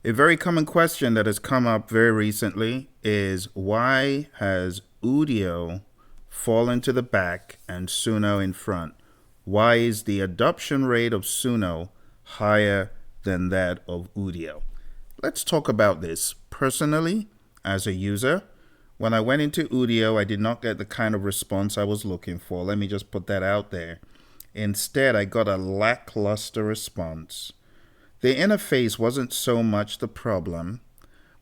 A very common question that has come up very recently is why has UDIO fallen to the back and SUNO in front? Why is the adoption rate of SUNO higher than that of UDIO? Let's talk about this. Personally, as a user, when I went into UDIO, I did not get the kind of response I was looking for. Let me just put that out there. Instead, I got a lackluster response. The interface wasn't so much the problem,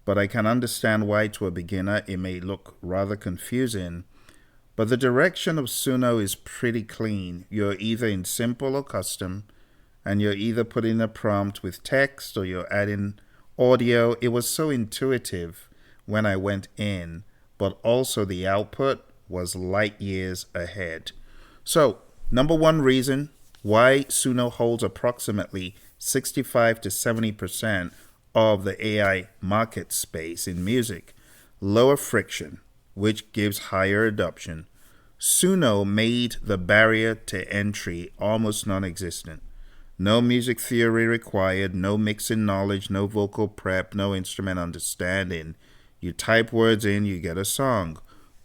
but I can understand why to a beginner it may look rather confusing. But the direction of SUNO is pretty clean. You're either in simple or custom, and you're either putting a prompt with text or you're adding audio. It was so intuitive when I went in, but also the output was light years ahead. So, number one reason why SUNO holds approximately 65 to 70% of the AI market space in music. Lower friction, which gives higher adoption. SUNO made the barrier to entry almost non existent. No music theory required, no mixing knowledge, no vocal prep, no instrument understanding. You type words in, you get a song.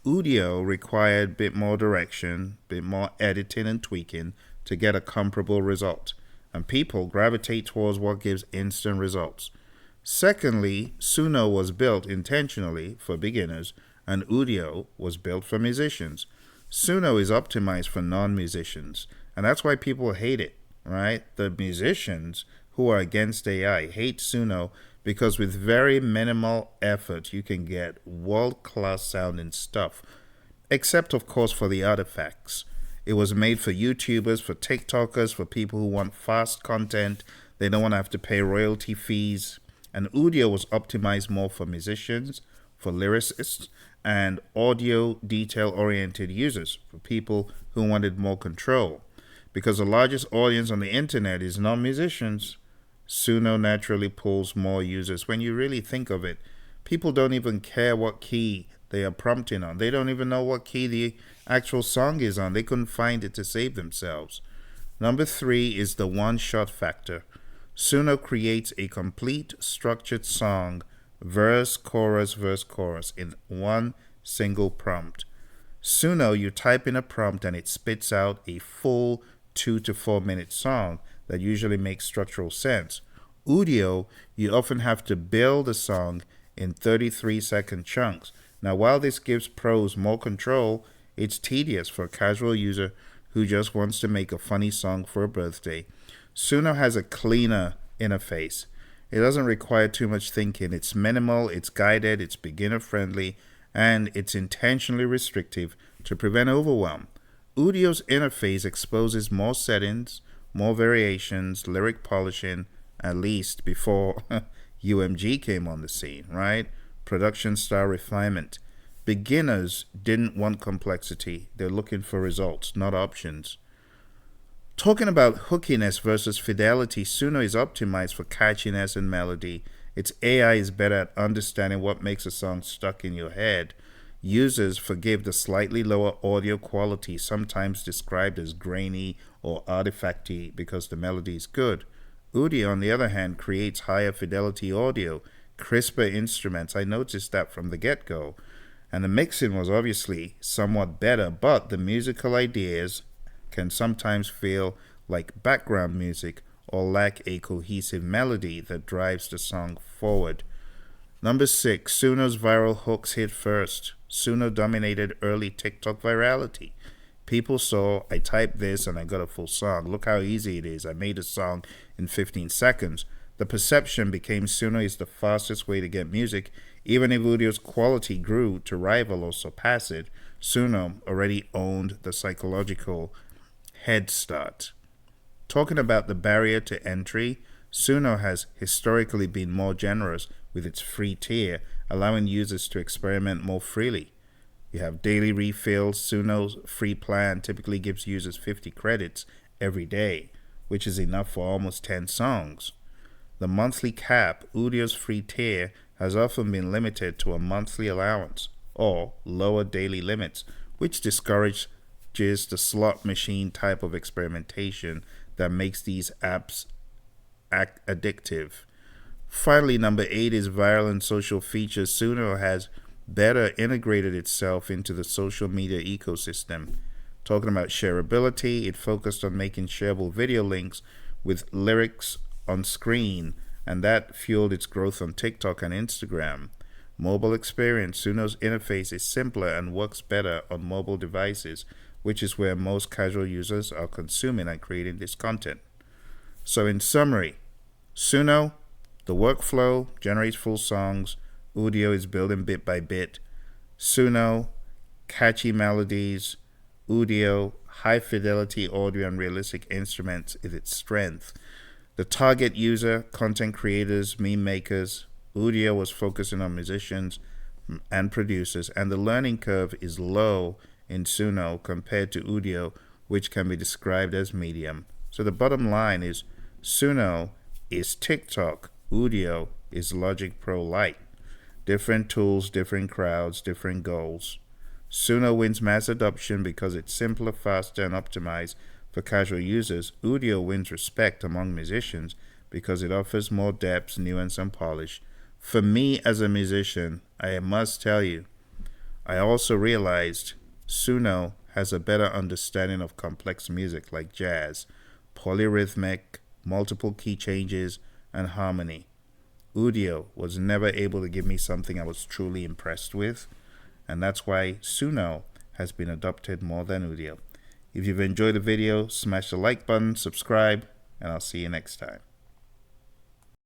UDIO required a bit more direction, a bit more editing and tweaking to get a comparable result, and people gravitate towards what gives instant results. Secondly, SUNO was built intentionally for beginners, and UDIO was built for musicians. SUNO is optimized for non-musicians, and that's why people hate it, right? The musicians who are against AI hate SUNO because with very minimal effort you can get world-class sounding stuff, except of course for the artifacts. It was made for YouTubers, for TikTokers, for people who want fast content. They don't want to have to pay royalty fees. And UDIO was optimized more for musicians, for lyricists, and audio detail-oriented users, for people who wanted more control. Because the largest audience on the internet is non-musicians, SUNO naturally pulls more users. When you really think of it, people don't even care what key they are prompting on. They don't even know what key the actual song is on. They couldn't find it to save themselves. Number three is the one-shot factor. SUNO creates a complete structured song, verse, chorus, in one single prompt. SUNO, you type in a prompt and it spits out a full 2 to 4 minute song that usually makes structural sense. UDIO, you often have to build a song in 33-second chunks. Now, while this gives pros more control, it's tedious for a casual user who just wants to make a funny song for a birthday. SUNO has a cleaner interface. It doesn't require too much thinking. It's minimal, it's guided, it's beginner-friendly, and it's intentionally restrictive to prevent overwhelm. UDIO's interface exposes more settings, more variations, lyric polishing, at least before UMG came on the scene, right? Production style refinement. Beginners didn't want complexity. They're looking for results, not options. Talking about hookiness versus fidelity, SUNO is optimized for catchiness and melody. Its AI is better at understanding what makes a song stuck in your head. Users forgive the slightly lower audio quality, sometimes described as grainy or artifacty, because the melody is good. UDIO, on the other hand, creates higher fidelity audio, crisper instruments. I noticed that from the get-go. And the mixing was obviously somewhat better, but the musical ideas can sometimes feel like background music or lack a cohesive melody that drives the song forward. Number 6, SUNO's viral hooks hit first. SUNO dominated early TikTok virality. People saw, I typed this and I got a full song. Look how easy it is. I made a song in 15 seconds. The perception became SUNO is the fastest way to get music. Even if UDIO's quality grew to rival or surpass it, SUNO already owned the psychological head start. Talking about the barrier to entry, SUNO has historically been more generous with its free tier, allowing users to experiment more freely. You have daily refills. SUNO's free plan typically gives users 50 credits every day, which is enough for almost 10 songs. The monthly cap, UDIO's free tier, has often been limited to a monthly allowance or lower daily limits, which discourages the slot machine type of experimentation that makes these apps addictive. Finally, number 8 is viral and social features. SUNO has better integrated itself into the social media ecosystem. Talking about shareability, it focused on making shareable video links with lyrics on screen, and that fueled its growth on TikTok and Instagram. Mobile experience, SUNO's interface is simpler and works better on mobile devices, which is where most casual users are consuming and creating this content. So in summary, SUNO, the workflow generates full songs. UDIO is building bit by bit. SUNO, catchy melodies. UDIO, high fidelity audio and realistic instruments is its strength. The target user, content creators, meme makers. UDIO was focusing on musicians and producers, and the learning curve is low in SUNO compared to UDIO, which can be described as medium. So the bottom line is SUNO is TikTok, UDIO is Logic Pro Lite. Different tools, different crowds, different goals. SUNO wins mass adoption because it's simpler, faster, and optimized for casual users. UDIO wins respect among musicians because it offers more depth, nuance, and polish. For me as a musician, I must tell you, I also realized SUNO has a better understanding of complex music like jazz, polyrhythmic, multiple key changes, and harmony. UDIO was never able to give me something I was truly impressed with, and that's why SUNO has been adopted more than UDIO. If you've enjoyed the video, smash the like button, subscribe, and I'll see you next time.